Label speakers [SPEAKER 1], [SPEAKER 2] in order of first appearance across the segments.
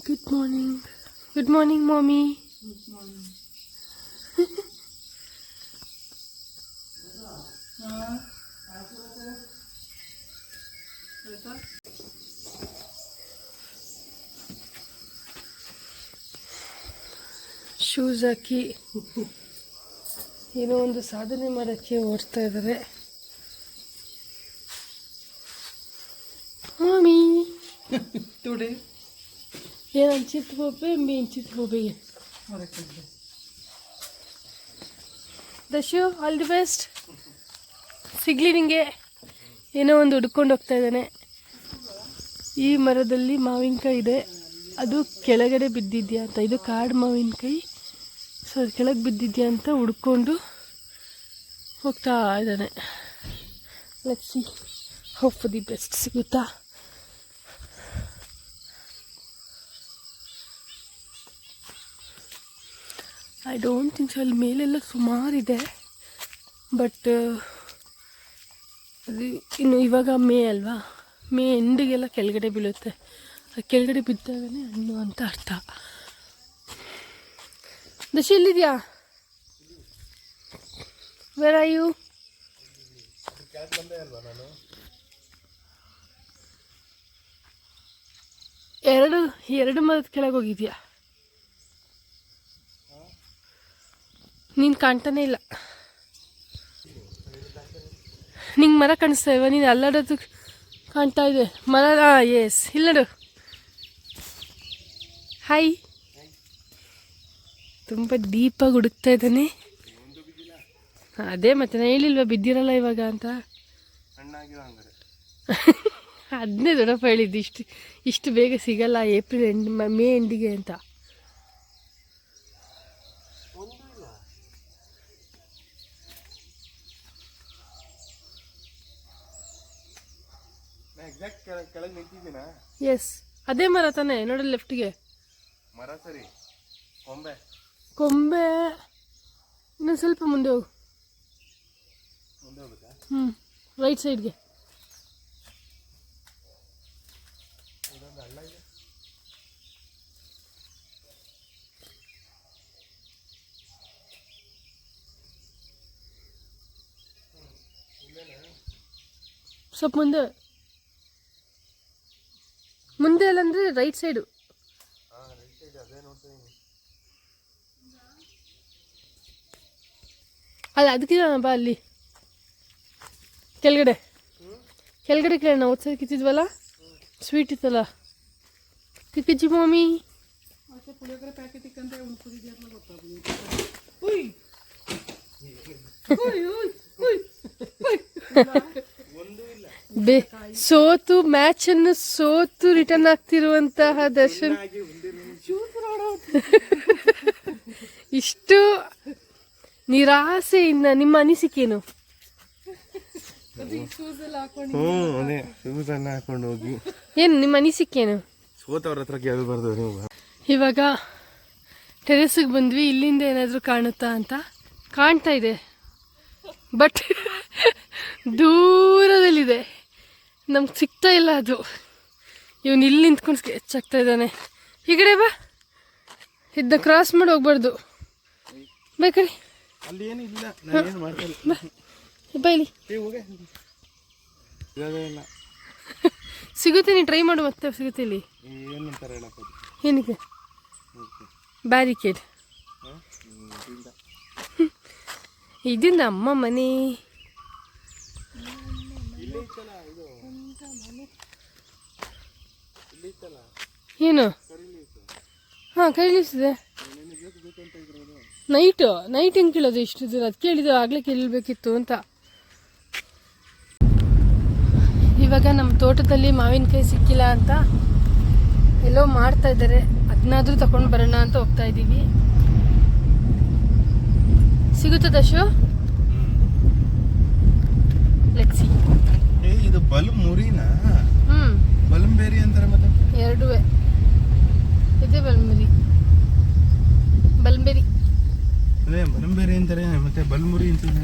[SPEAKER 1] Good morning. Good morning, mommy.
[SPEAKER 2] Good morning.
[SPEAKER 1] Shoes ಹಾಕಿ ಏನೋ ಒಂದು ಸಾಧನೆ ಮಾಡೋಕ್ಕೆ ಓಡ್ತಾ ಇದ್ದಾರೆ. ಮಾಮಿ
[SPEAKER 2] Today,
[SPEAKER 1] ಏನು ಅಂಚಿತ್ ಹೋಗ್ಬೆ ಅಂಚಿತ್ ಹೋಗ್ಬೇಗೆ ದಶು ಆಲ್ ದಿ ಬೆಸ್ಟ್. ಸಿಗ್ಲಿ ನಿಂಗೆ. ಏನೋ ಒಂದು ಹುಡ್ಕೊಂಡು ಹೋಗ್ತಾ ಇದ್ದಾನೆ. ಈ ಮರದಲ್ಲಿ ಮಾವಿನಕಾಯಿ ಇದೆ, ಅದು ಕೆಳಗಡೆ ಬಿದ್ದಿದ್ಯಾ ಅಂತ. ಇದು ಕಾಡು ಮಾವಿನಕಾಯಿ, ಸೊ ಅದು ಕೆಳಗೆ ಬಿದ್ದಿದ್ಯಾ ಅಂತ ಹುಡ್ಕೊಂಡು ಹೋಗ್ತಾ ಇದ್ದಾನೆ. Let's see, hope for the best. ಸಿಗುತ್ತಾ? I don't think so. ಅಲ್ಲಿ ಮೇಲೆಲ್ಲ ಸುಮಾರಿದೆ, ಬಟ್ ಅದು ಇನ್ನು ಇವಾಗ ಮೇ ಅಲ್ವಾ, ಮೇ ಎಂಡಿಗೆಲ್ಲ ಕೆಳಗಡೆ ಬೀಳುತ್ತೆ. ಆ ಕೆಳಗಡೆ ಬಿದ್ದಾಗನೇ ಹಣ್ಣು ಅಂತ ಅರ್ಥ. ದಶಿ ಎಲ್ಲಿದೆಯಾ? Where are you? ಎರಡು ಮರದ ಕೆಳಗೆ ಹೋಗಿದ್ಯಾ? ನೀನು ಕಾಣ್ತಾನೆ ಇಲ್ಲ. ನಿಂಗೆ ಮರ ಕಾಣಿಸ್ತಾ ಇಲ್ವಾ? ನೀನು ಅಲ್ಲಾಡೋದು ಕಾಣ್ತಾ ಇದೆ ಮರ. ಎಸ್, ಇಲ್ಲ ನೋಡು. ಹಾಯ್. ತುಂಬ ಡೀಪಾಗಿ ಹುಡುಕ್ತಾ ಇದ್ದಾನೆ. ಅದೇ ಮತ್ತೆ ನಾನು ಹೇಳಿಲ್ವಾ ಬಿದ್ದಿರಲ್ಲ ಇವಾಗ ಅಂತ. ಅದನ್ನೇ ದೊಡ್ಡಪ್ಪ ಹೇಳಿದ್ದು, ಇಷ್ಟು ಬೇಗ ಸಿಗಲ್ಲ ಏಪ್ರಿಲ್ ಎಂಡ್ ಮೇ ಎಂಡಿಗೆ ಅಂತ. ಎಸ್, ಅದೇ ಮರ ತಾನೆ ನೋಡಿ, ಲೆಫ್ಟ್ಗೆ
[SPEAKER 3] ಮರ. ಸರಿ,
[SPEAKER 1] ಕೊಂಬೆ ಇನ್ನೊಂದು ಸ್ವಲ್ಪ ಮುಂದೆ ಹೋಗು. ರೈಟ್ ಸೈಡ್ಗೆ. ಸ್ವಲ್ಪ ಮುಂದೆ ಅಲ್ಲಂದ್ರೆ ರೈಟ್ ಸೈಡು. ಅಲ್ಲ ಅದಕ್ಕೆ ಬಾ, ಅಲ್ಲಿ ಕೆಳಗಡೆ ನಾವು ಓದ್ಸೋದು ಕಿತ್ತಿದ್ವಲ್ಲ, ಸ್ವೀಟ್ ಇತ್ತಲ್ಲ. ಕಿಕ್ಕಜ್ಜಿ ಮಾಮಿ
[SPEAKER 2] ಪುಳಿಯೋಗರೆ ಪ್ಯಾಕೆಟ್ ಇಕ್ಕಂತ ಉಣ್ಕೊಂಡಿದ್ಯಾರ ಗೊತ್ತಾಗ್ಲಿ.
[SPEAKER 1] ಸೋತು ಮ್ಯಾಚನ್ನು ಸೋತು ರಿಟರ್ನ್ ಆಗ್ತಿರುವಂತಹ ದರ್ಶನ್. ಇಷ್ಟು ನಿರಾಸೆಯಿಂದ ನಿಮ್ಮ ಅನಿಸಿಕೆನು?
[SPEAKER 3] ಹಾಕೊಂಡು ಹೋಗಿ
[SPEAKER 1] ಏನು ನಿಮ್ಮ ಅನಿಸಿಕೆನು?
[SPEAKER 3] ಸೋತವ್ರ ಹತ್ರ ಕೇಳಬಾರ್ದು.
[SPEAKER 1] ಇವಾಗ ಟೆರೆಸ್ಗೆ ಬಂದ್ವಿ. ಇಲ್ಲಿಂದ ಏನಾದರೂ ಕಾಣುತ್ತಾ ಅಂತ. ಕಾಣ್ತಾ ಇದೆ, ಬಟ್ ದೂರದಲ್ಲಿದೆ, ನಮ್ಗೆ ಸಿಗ್ತಾ ಇಲ್ಲ ಅದು. ಇವನು ಇಲ್ಲಿ ನಿಂತ್ಕೊಂಡು ಸ್ಕೆಚ್ ಆಗ್ತಾ ಇದ್ದಾನೆ. ಈ ಕಡೆ ಬಾ, ಇದನ್ನ ಕ್ರಾಸ್ ಮಾಡಿ ಹೋಗ್ಬಾರ್ದು. ಬೇಕಡೆ ಬೈಲಿ ಸಿಗುತ್ತೆ. ನೀನು ಟ್ರೈ ಮಾಡು, ಮತ್ತೆ ಸಿಗುತ್ತೆ. ಇಲ್ಲಿ ಏನಕ್ಕೆ ಬ್ಯಾರಿಕೇಡ್? ಇದನ್ನ ಅಮ್ಮ ಮನೆ. ಏನು? ಹಾಂ, ಕರೀಲಿಸಿದೆ. ನೈಟ್ ಹೆಂಗೆ ಕೇಳೋದು? ಇಷ್ಟು ದೂರ ಅದು ಕೇಳಿದ್ದು ಆಗಲೇ ಕೇಳಬೇಕಿತ್ತು ಅಂತ. ಇವಾಗ ನಮ್ಮ ತೋಟದಲ್ಲಿ ಮಾವಿನಕಾಯಿ ಸಿಕ್ಕಿಲ್ಲ ಅಂತ ಎಲ್ಲೋ ಮಾಡ್ತಾ ಇದ್ದಾರೆ. ಅದನ್ನಾದ್ರೂ ತಗೊಂಡು ಬರೋಣ ಅಂತ ಹೋಗ್ತಾ ಇದ್ದೀವಿ. ಸಿಗುತ್ತೆ ದಶು? Let's see.
[SPEAKER 3] ಇದು ಬಲ್ಮುರಿನ? ಬಲ್ಮಬೇರಿ ಅಂತಾರೆ. ಮತ್ತೆ
[SPEAKER 1] ಎರಡೂ ಇದೆ. ಬಲ್ಮಬೇರಿ
[SPEAKER 3] ಅದೇ ಬಲ್ಮಬೇರಿ ಅಂತಾರೆ, ಮತ್ತೆ ಬಲ್ಮುರಿ ಅಂತಾರೆ.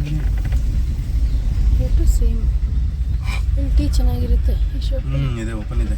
[SPEAKER 1] ಎರಡು ಸೇಮ್. ಟೀ ಚೆನ್ನಾಗಿರುತ್ತೆ.
[SPEAKER 3] ಇದೆ, ಓಪನ್ ಇದೆ.